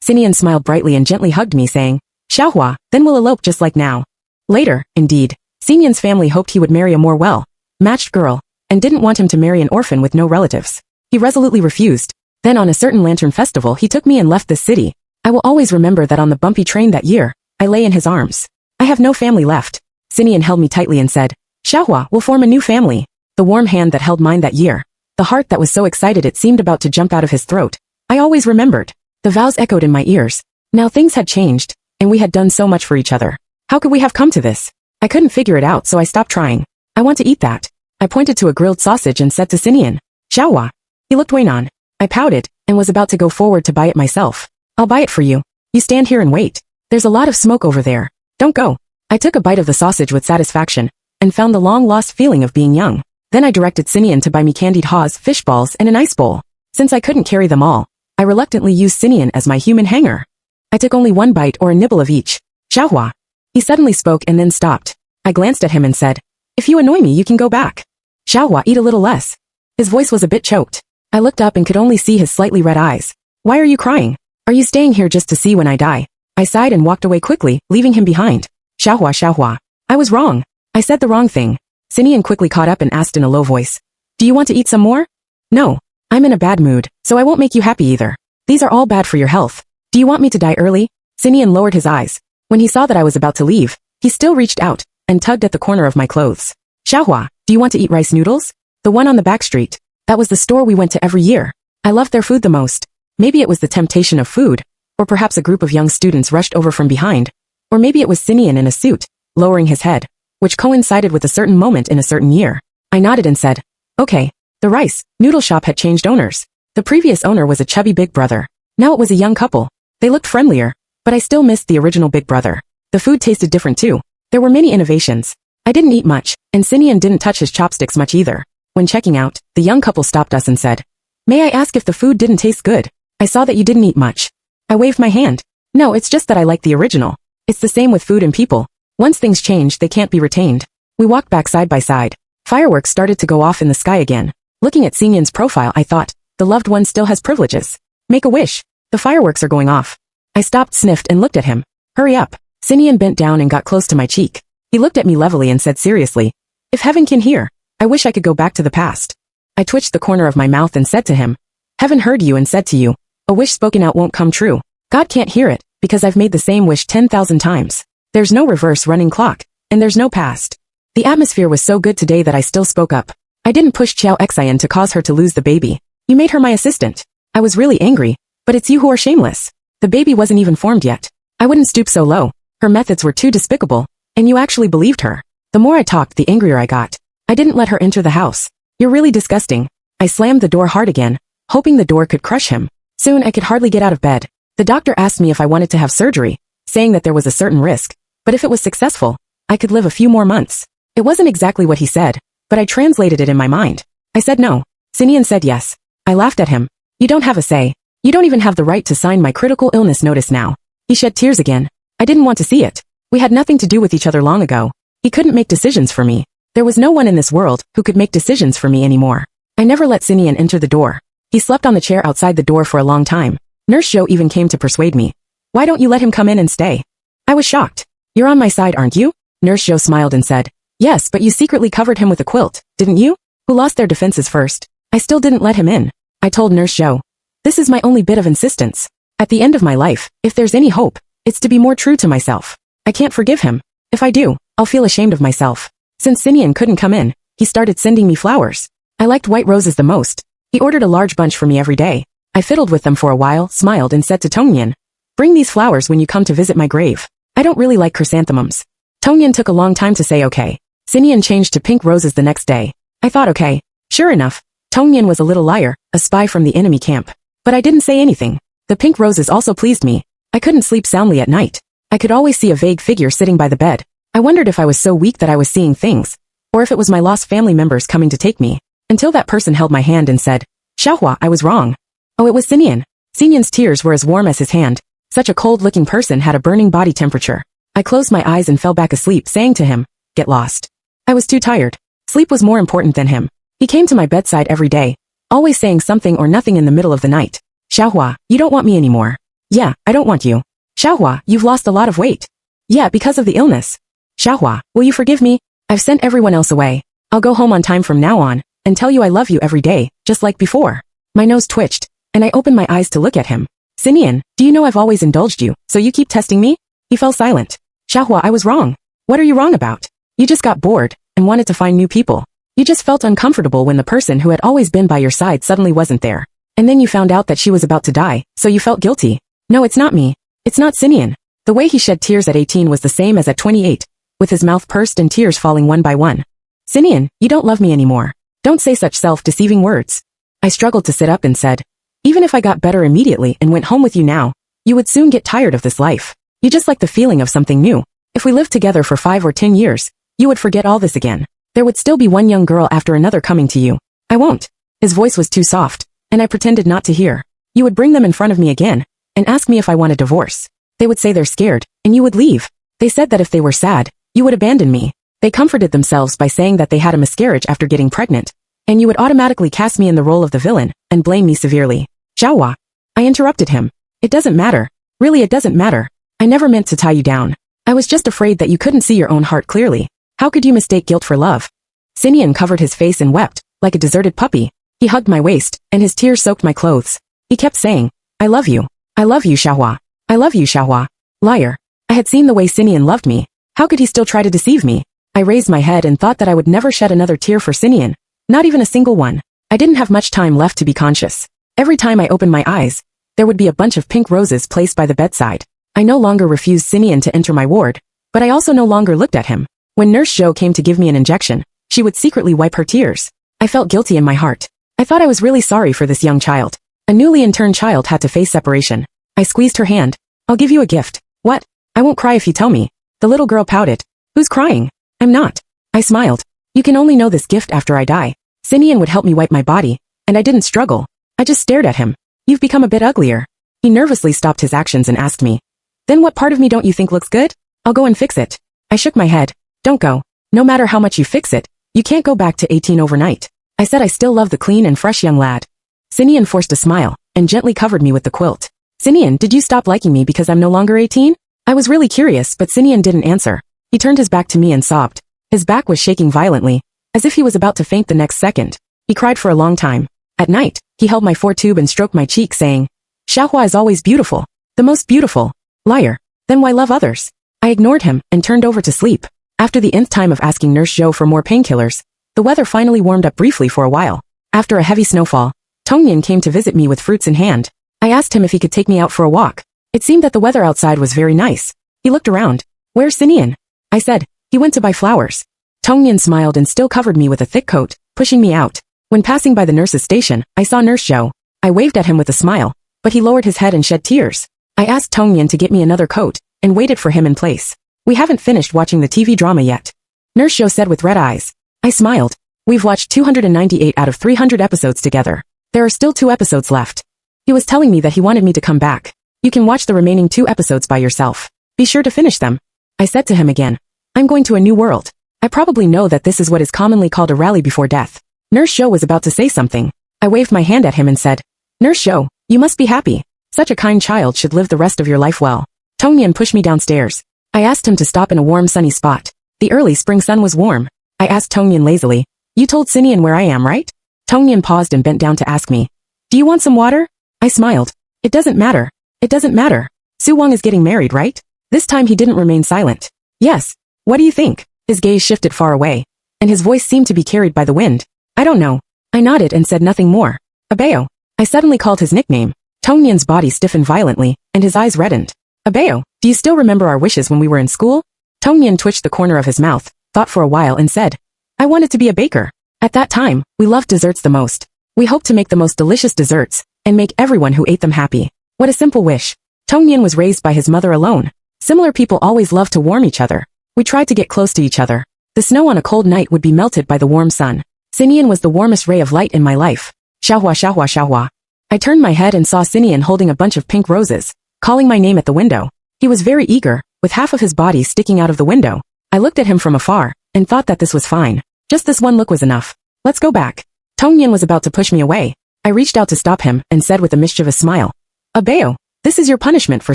Si Nian smiled brightly and gently hugged me, saying, "Xiaohua, then we'll elope just like now." Later, indeed, Si Nian's family hoped he would marry a more well-matched girl, and didn't want him to marry an orphan with no relatives. He resolutely refused. Then on a certain Lantern Festival he took me and left the city. I will always remember that on the bumpy train that year, I lay in his arms. I have no family left. Si Nian held me tightly and said, "Xiaohua, we'll form a new family." The warm hand that held mine that year. The heart that was so excited it seemed about to jump out of his throat. I always remembered. The vows echoed in my ears. Now things had changed, and we had done so much for each other. How could we have come to this? I couldn't figure it out, so I stopped trying. "I want to eat that." I pointed to a grilled sausage and said to Si Nian, "Xiaohua." He looked Waynon. I pouted, and was about to go forward to buy it myself. "I'll buy it for you. You stand here and wait. There's a lot of smoke over there. Don't go." I took a bite of the sausage with satisfaction, and found the long-lost feeling of being young. Then I directed Si Nian to buy me candied haws, fish balls, and an ice bowl. Since I couldn't carry them all, I reluctantly used Si Nian as my human hanger. I took only one bite or a nibble of each. Xiaohua. He suddenly spoke and then stopped. I glanced at him and said, if you annoy me, you can go back. Xiaohua, eat a little less. His voice was a bit choked. I looked up and could only see his slightly red eyes. Why are you crying? Are you staying here just to see when I die? I sighed and walked away quickly, leaving him behind. Xiaohua. I was wrong. I said the wrong thing. Si Nian quickly caught up and asked in a low voice. Do you want to eat some more? No. I'm in a bad mood, so I won't make you happy either. These are all bad for your health. Do you want me to die early? Si Nian lowered his eyes. When he saw that I was about to leave, he still reached out and tugged at the corner of my clothes. Xiaohua, do you want to eat rice noodles? The one on the back street. That was the store we went to every year. I loved their food the most. Maybe it was the temptation of food, or perhaps a group of young students rushed over from behind, or maybe it was Si Nian in a suit, lowering his head, which coincided with a certain moment in a certain year. I nodded and said, okay. The rice noodle shop had changed owners. The previous owner was a chubby big brother. Now it was a young couple. They looked friendlier, but I still missed the original big brother. The food tasted different too. There were many innovations. I didn't eat much, and Si Nian didn't touch his chopsticks much either. When checking out, the young couple stopped us and said, may I ask if the food didn't taste good? I saw that you didn't eat much. I waved my hand. No, it's just that I like the original. It's the same with food and people. Once things change, they can't be retained. We walked back side by side. Fireworks started to go off in the sky again. Looking at Si Nian's profile, I thought, the loved one still has privileges. Make a wish. The fireworks are going off. I stopped, sniffed, and looked at him. Hurry up. Si Nian bent down and got close to my cheek. He looked at me levelly and said seriously, if heaven can hear, I wish I could go back to the past. I twitched the corner of my mouth and said to him, heaven heard you and said to you, a wish spoken out won't come true. God can't hear it, because I've made the same wish 10,000 times. There's no reverse running clock, and there's no past. The atmosphere was so good today that I still spoke up. I didn't push Qiao Xian to cause her to lose the baby. You made her my assistant. I was really angry, but it's you who are shameless. The baby wasn't even formed yet. I wouldn't stoop so low. Her methods were too despicable, and you actually believed her. The more I talked, the angrier I got. I didn't let her enter the house. You're really disgusting. I slammed the door hard again, hoping the door could crush him. Soon I could hardly get out of bed. The doctor asked me if I wanted to have surgery, saying that there was a certain risk, but if it was successful, I could live a few more months. It wasn't exactly what he said, but I translated it in my mind. I said no. Si Nian said yes. I laughed at him. You don't have a say. You don't even have the right to sign my critical illness notice now. He shed tears again. I didn't want to see it. We had nothing to do with each other long ago. He couldn't make decisions for me. There was no one in this world who could make decisions for me anymore. I never let Si Nian enter the door. He slept on the chair outside the door for a long time. Nurse Zhou even came to persuade me. Why don't you let him come in and stay? I was shocked. You're on my side, aren't you? Nurse Zhou smiled and said, yes, but you secretly covered him with a quilt, didn't you? Who lost their defenses first? I still didn't let him in. I told Nurse Zhou. This is my only bit of insistence. At the end of my life, if there's any hope, it's to be more true to myself. I can't forgive him. If I do, I'll feel ashamed of myself. Since Si Nian couldn't come in, he started sending me flowers. I liked white roses the most. He ordered a large bunch for me every day. I fiddled with them for a while, smiled and said to Tongnian, bring these flowers when you come to visit my grave. I don't really like chrysanthemums. Tongnian took a long time to say okay. Si Nian changed to pink roses the next day. I thought okay. Sure enough, Tongnian was a little liar, a spy from the enemy camp. But I didn't say anything. The pink roses also pleased me. I couldn't sleep soundly at night. I could always see a vague figure sitting by the bed. I wondered if I was so weak that I was seeing things, or if it was my lost family members coming to take me. Until that person held my hand and said, Xiaohua, I was wrong. Oh, it was Si Nian. Si Nian's tears were as warm as his hand. Such a cold-looking person had a burning body temperature. I closed my eyes and fell back asleep, saying to him, get lost. I was too tired. Sleep was more important than him. He came to my bedside every day, always saying something or nothing in the middle of the night. Xiaohua, you don't want me anymore. Yeah, I don't want you. Xiaohua, you've lost a lot of weight. Yeah, because of the illness. Xiaohua, will you forgive me? I've sent everyone else away. I'll go home on time from now on, and tell you I love you every day, just like before. My nose twitched, and I opened my eyes to look at him. Si Nian, do you know I've always indulged you, so you keep testing me? He fell silent. Xiaohua, I was wrong. What are you wrong about? You just got bored, and wanted to find new people. You just felt uncomfortable when the person who had always been by your side suddenly wasn't there. And then you found out that she was about to die, so you felt guilty. No, it's not me. It's not Si Nian. The way he shed tears at 18 was the same as at 28, with his mouth pursed and tears falling one by one. Si Nian, you don't love me anymore. Don't say such self-deceiving words. I struggled to sit up and said, even if I got better immediately and went home with you now, you would soon get tired of this life. You just like the feeling of something new. If we lived together for 5 or 10 years, you would forget all this again. There would still be one young girl after another coming to you. I won't. His voice was too soft, and I pretended not to hear. You would bring them in front of me again, and ask me if I want a divorce. They would say they're scared, and you would leave. They said that if they were sad, you would abandon me. They comforted themselves by saying that they had a miscarriage after getting pregnant, and you would automatically cast me in the role of the villain, and blame me severely. Xiaohua. I interrupted him. It doesn't matter. Really, it doesn't matter. I never meant to tie you down. I was just afraid that you couldn't see your own heart clearly. How could you mistake guilt for love? Si Nian covered his face and wept, like a deserted puppy. He hugged my waist, and his tears soaked my clothes. He kept saying, I love you. I love you, Xiaohua. I love you, Xiaohua. Liar. I had seen the way Si Nian loved me. How could he still try to deceive me? I raised my head and thought that I would never shed another tear for Si Nian. Not even a single one. I didn't have much time left to be conscious. Every time I opened my eyes, there would be a bunch of pink roses placed by the bedside. I no longer refused Si Nian to enter my ward, but I also no longer looked at him. When Nurse Zhou came to give me an injection, she would secretly wipe her tears. I felt guilty in my heart. I thought I was really sorry for this young child. A newly interned child had to face separation. I squeezed her hand. I'll give you a gift. What? I won't cry if you tell me. The little girl pouted. Who's crying? I'm not. I smiled. You can only know this gift after I die. Si Nian would help me wipe my body, and I didn't struggle. I just stared at him. You've become a bit uglier. He nervously stopped his actions and asked me. Then what part of me don't you think looks good? I'll go and fix it. I shook my head. Don't go. No matter how much you fix it, you can't go back to 18 overnight. I said I still love the clean and fresh young lad. Si Nian forced a smile, and gently covered me with the quilt. Si Nian, did you stop liking me because I'm no longer 18? I was really curious, but Si Nian didn't answer. He turned his back to me and sobbed. His back was shaking violently, as if he was about to faint the next second. He cried for a long time. At night, he held my foretube and stroked my cheek, saying, Xiaohua is always beautiful. The most beautiful. Liar. Then why love others? I ignored him and turned over to sleep. After the nth time of asking Nurse Zhou for more painkillers, the weather finally warmed up briefly for a while. After a heavy snowfall, Nian came to visit me with fruits in hand. I asked him if he could take me out for a walk. It seemed that the weather outside was very nice. He looked around. Where's Si Nian? I said, he went to buy flowers. Nian smiled and still covered me with a thick coat, pushing me out. When passing by the nurse's station, I saw Nurse Zhou. I waved at him with a smile, but he lowered his head and shed tears. I asked Nian to get me another coat, and waited for him in place. We haven't finished watching the TV drama yet. Nurse Zhou said with red eyes. I smiled. We've watched 298 out of 300 episodes together. There are still 2 episodes left. He was telling me that he wanted me to come back. You can watch the remaining 2 episodes by yourself. Be sure to finish them. I said to him again. I'm going to a new world. I probably know that this is what is commonly called a rally before death. Nurse Zhou was about to say something. I waved my hand at him and said, Nurse Zhou, you must be happy. Such a kind child should live the rest of your life well. Nian pushed me downstairs. I asked him to stop in a warm sunny spot. The early spring sun was warm. I asked Nian lazily, you told Si Nian where I am, right? Nian paused and bent down to ask me, do you want some water? I smiled. It doesn't matter. It doesn't matter. Su Wang is getting married, right? This time he didn't remain silent. Yes. What do you think? His gaze shifted far away, and his voice seemed to be carried by the wind. I don't know. I nodded and said nothing more. Abeo. I suddenly called his nickname. Nian's body stiffened violently, and his eyes reddened. Abeo, do you still remember our wishes when we were in school? Nian twitched the corner of his mouth, thought for a while and said, I wanted to be a baker. At that time, we loved desserts the most. We hoped to make the most delicious desserts, and make everyone who ate them happy. What a simple wish. Nian was raised by his mother alone. Similar people always love to warm each other. We tried to get close to each other. The snow on a cold night would be melted by the warm sun. Si Nian was the warmest ray of light in my life. Xiaohua, Xiaohua, Xiaohua. I turned my head and saw Si Nian holding a bunch of pink roses, calling my name at the window. He was very eager, with half of his body sticking out of the window. I looked at him from afar, and thought that this was fine. Just this one look was enough. Let's go back. Nian was about to push me away. I reached out to stop him, and said with a mischievous smile, Abeo, this is your punishment for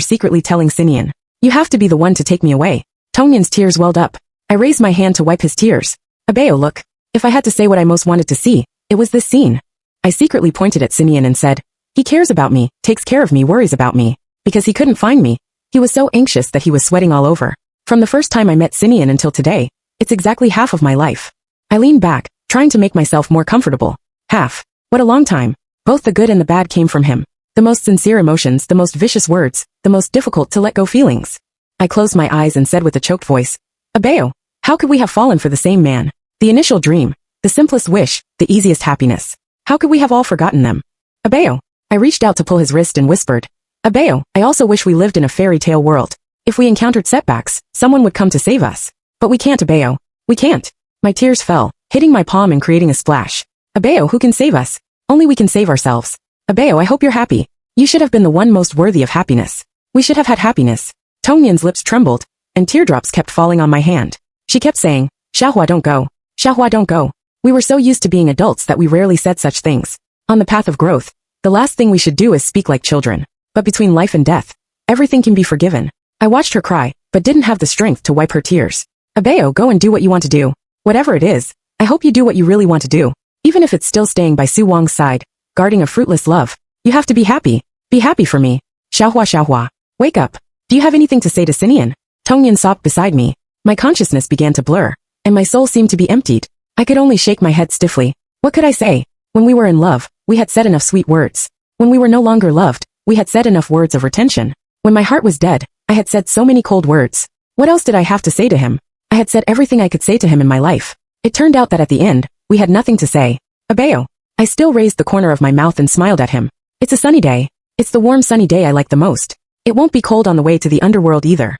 secretly telling Si Nian. You have to be the one to take me away. Nian's tears welled up. I raised my hand to wipe his tears. Abeo, look. If I had to say what I most wanted to see, it was this scene. I secretly pointed at Si Nian and said, he cares about me, takes care of me, worries about me. Because he couldn't find me. He was so anxious that he was sweating all over. From the first time I met Si Nian until today, it's exactly half of my life. I leaned back, trying to make myself more comfortable. Half. What a long time. Both the good and the bad came from him. The most sincere emotions, the most vicious words, the most difficult to let go feelings. I closed my eyes and said with a choked voice, Abeo, how could we have fallen for the same man? The initial dream, the simplest wish, the easiest happiness. How could we have all forgotten them? Abeo. I reached out to pull his wrist and whispered, Abeo, I also wish we lived in a fairy tale world. If we encountered setbacks, someone would come to save us. But we can't, Abeo. We can't. My tears fell, hitting my palm and creating a splash. Abeo, who can save us? Only we can save ourselves. Abeo, I hope you're happy. You should have been the one most worthy of happiness. We should have had happiness. Tong Nian's lips trembled, and teardrops kept falling on my hand. She kept saying, Xiaohua, don't go. Xiaohua, don't go. We were so used to being adults that we rarely said such things. On the path of growth, the last thing we should do is speak like children. But between life and death, everything can be forgiven. I watched her cry, but didn't have the strength to wipe her tears. Abeo, go and do what you want to do. Whatever it is, I hope you do what you really want to do. Even if it's still staying by Su Wang's side, guarding a fruitless love. You have to be happy. Be happy for me. Xiaohua, Xiaohua. Wake up. Do you have anything to say to Si Nian? Tong Nian sobbed beside me. My consciousness began to blur, and my soul seemed to be emptied. I could only shake my head stiffly. What could I say? When we were in love, we had said enough sweet words. When we were no longer loved, we had said enough words of retention. When my heart was dead, I had said so many cold words. What else did I have to say to him? I had said everything I could say to him in my life. It turned out that at the end, we had nothing to say. Abeo. I still raised the corner of my mouth and smiled at him. It's a sunny day. It's the warm sunny day I like the most. It won't be cold on the way to the underworld either.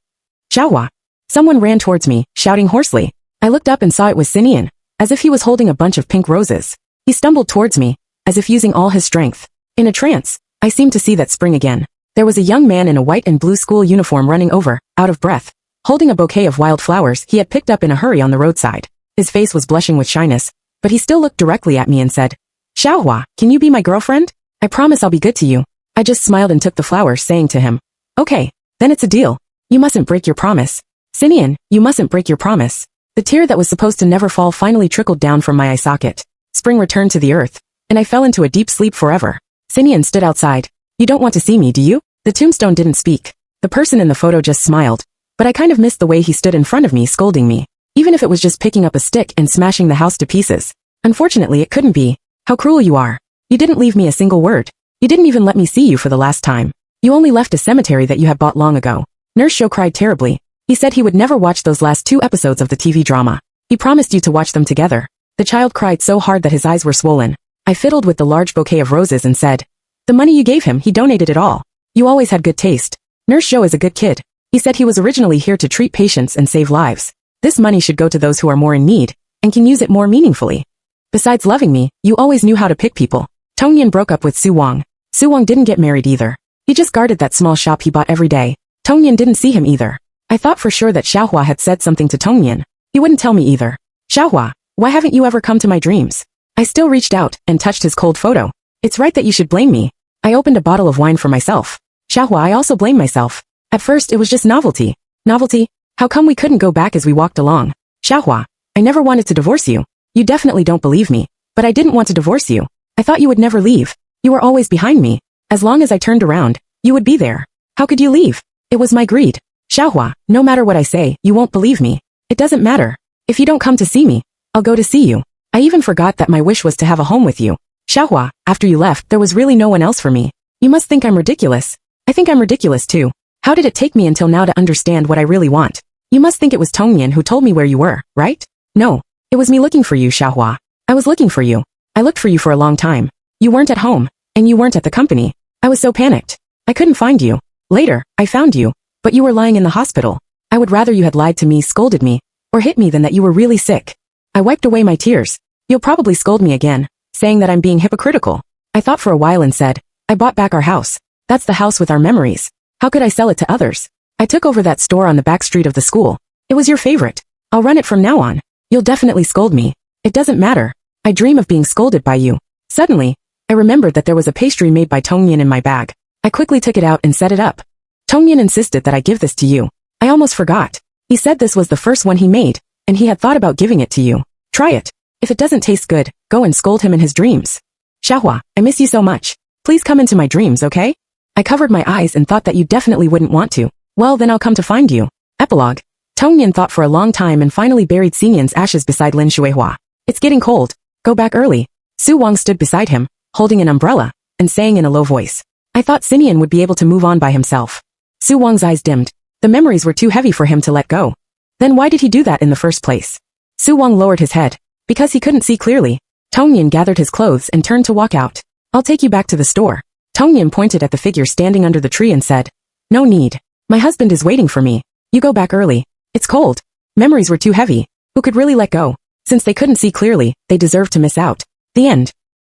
Xiaohua. Someone ran towards me, shouting hoarsely. I looked up and saw it was Si Nian, as if he was holding a bunch of pink roses. He stumbled towards me, as if using all his strength. In a trance, I seemed to see that spring again. There was a young man in a white and blue school uniform running over, out of breath, holding a bouquet of wild flowers he had picked up in a hurry on the roadside. His face was blushing with shyness, but he still looked directly at me and said, Xiaohua, can you be my girlfriend? I promise I'll be good to you. I just smiled and took the flowers, saying to him, Okay, then it's a deal. You mustn't break your promise. Si Nian, you mustn't break your promise. The tear that was supposed to never fall finally trickled down from my eye socket. Spring returned to the earth, and I fell into a deep sleep forever. Si Nian stood outside. You don't want to see me, do you? The tombstone didn't speak. The person in the photo just smiled. But I kind of missed the way he stood in front of me scolding me. Even if it was just picking up a stick and smashing the house to pieces. Unfortunately, it couldn't be. How cruel you are. You didn't leave me a single word. You didn't even let me see you for the last time. You only left a cemetery that you had bought long ago. Nurse Shou cried terribly. He said he would never watch those last 2 episodes of the TV drama. He promised you to watch them together. The child cried so hard that his eyes were swollen. I fiddled with the large bouquet of roses and said, The money you gave him, he donated it all. You always had good taste. Nurse Shou is a good kid. He said he was originally here to treat patients and save lives. This money should go to those who are more in need, and can use it more meaningfully. Besides loving me, you always knew how to pick people. Tong Nian broke up with Su Wang. Su Wang didn't get married either. He just guarded that small shop he bought every day. Tong Nian didn't see him either. I thought for sure that Xiaohua had said something to Tong Nian. He wouldn't tell me either. Xiaohua, why haven't you ever come to my dreams? I still reached out and touched his cold photo. It's right that you should blame me. I opened a bottle of wine for myself. Xiaohua, I also blame myself. At first, it was just novelty. Novelty? How come we couldn't go back as we walked along? Xiaohua, I never wanted to divorce you. You definitely don't believe me. But I didn't want to divorce you. I thought you would never leave. You were always behind me. As long as I turned around, you would be there. How could you leave? It was my greed. Xiaohua, no matter what I say, you won't believe me. It doesn't matter. If you don't come to see me, I'll go to see you. I even forgot that my wish was to have a home with you. Xiaohua, after you left, there was really no one else for me. You must think I'm ridiculous. I think I'm ridiculous too. How did it take me until now to understand what I really want? You must think it was Tong Nian who told me where you were, right? No. It was me looking for you, Xiaohua. I was looking for you. I looked for you for a long time. You weren't at home, and you weren't at the company. I was so panicked. I couldn't find you. Later, I found you, but you were lying in the hospital. I would rather you had lied to me, scolded me, or hit me than that you were really sick. I wiped away my tears. You'll probably scold me again, saying that I'm being hypocritical. I thought for a while and said, I bought back our house. That's the house with our memories. How could I sell it to others? I took over that store on the back street of the school. It was your favorite. I'll run it from now on. You'll definitely scold me. It doesn't matter. I dream of being scolded by you. Suddenly, I remembered that there was a pastry made by Tong Nian in my bag. I quickly took it out and set it up. Tong Nian insisted that I give this to you. I almost forgot. He said this was the first one he made, and he had thought about giving it to you. Try it. If it doesn't taste good, go and scold him in his dreams. Xiaohua, I miss you so much. Please come into my dreams, okay? I covered my eyes and thought that you definitely wouldn't want to. Well, then I'll come to find you. Epilogue. Tong Nian thought for a long time and finally buried Si Nian's ashes beside Lin Shuihua. It's getting cold. Go back early. Su Wang stood beside him, holding an umbrella, and saying in a low voice. I thought Si Nian would be able to move on by himself. Su Wang's eyes dimmed. The memories were too heavy for him to let go. Then why did he do that in the first place? Su Wang lowered his head. Because he couldn't see clearly. Tong Nian gathered his clothes and turned to walk out. I'll take you back to the store. Tong Nian pointed at the figure standing under the tree and said, No need. My husband is waiting for me. You go back early. It's cold. Memories were too heavy. Who could really let go? Since they couldn't see clearly, they deserved to miss out. The end.